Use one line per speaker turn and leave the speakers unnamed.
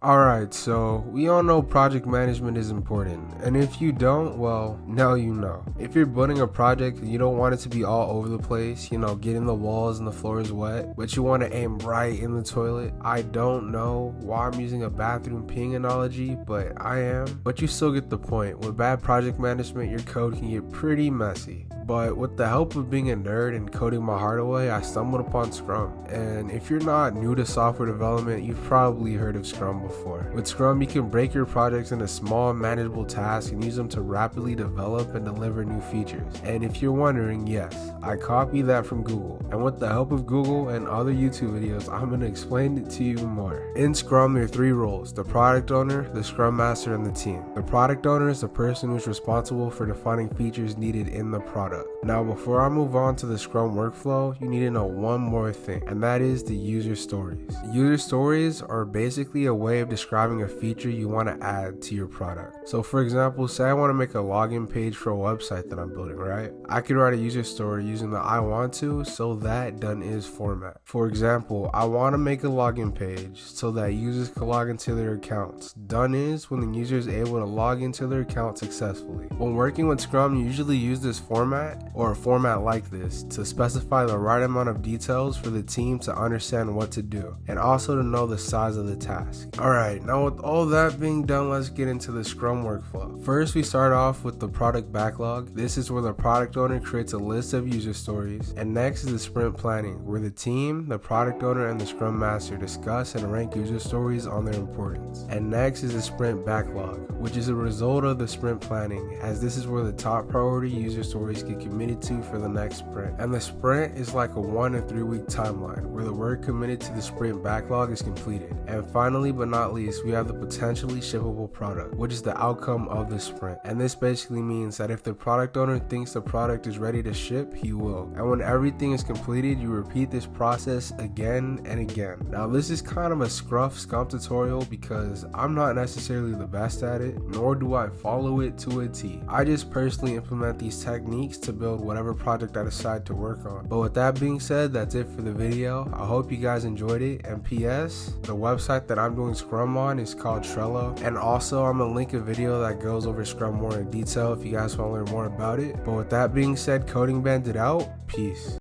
Alright, so we all know project management is important, and if you don't, well, now you know. If you're building a project and you don't want it to be all over the place, getting the walls and the floors wet, but you want to aim right in the toilet, I don't know why I'm using a bathroom peeing analogy, but I am. But you still get the point. With bad project management, your code can get pretty messy. But with the help of being a nerd and coding my heart away, I stumbled upon Scrum. And if you're not new to software development, you've probably heard of Scrum before. With Scrum, you can break your projects into small, manageable tasks and use them to rapidly develop and deliver new features. And if you're wondering, yes, I copied that from Google. And with the help of Google and other YouTube videos, I'm going to explain it to you more. In Scrum, there are three roles: the product owner, the Scrum Master, and the team. The product owner is the person who's responsible for defining features needed in the product. Now, before I move on to the Scrum workflow, you need to know one more thing, and that is the user stories. User stories are basically a way of describing a feature you want to add to your product. So for example, say I want to make a login page for a website that I'm building, right? I could write a user story using the I want to, so that done is format. For example, I want to make a login page so that users can log into their accounts. Done is when the user is able to log into their account successfully. When working with Scrum, you usually use this format or a format like this to specify the right amount of details for the team to understand what to do and also to know the size of the task. Alright, now with all that being done, let's get into the Scrum workflow. First, we start off with the product backlog. This is where the product owner creates a list of user stories. And next is the sprint planning, where the team, the product owner, and the Scrum Master discuss and rank user stories on their importance. And next is the sprint backlog, which is a result of the sprint planning, as this is where the top priority user stories get committed to for the next sprint. And the sprint is like a 1 to 3 week timeline where the work committed to the sprint backlog is completed. And finally but not least, we have the potentially shippable product, which is the outcome of the sprint. And this basically means that if the product owner thinks the product is ready to ship, he will. And when everything is completed, you repeat this process again and again. Now this is kind of a scum tutorial because I'm not necessarily the best at it, nor do I follow it to a T. I just personally implement these techniques to build whatever project I decide to work on. But with that being said, that's it for the video. I hope you guys enjoyed it, and PS, the website that I'm doing Scrum on is called Trello, and also I'm gonna link a video that goes over Scrum more in detail if you guys want to learn more about it. But with that being said, Coding Bandit out, peace.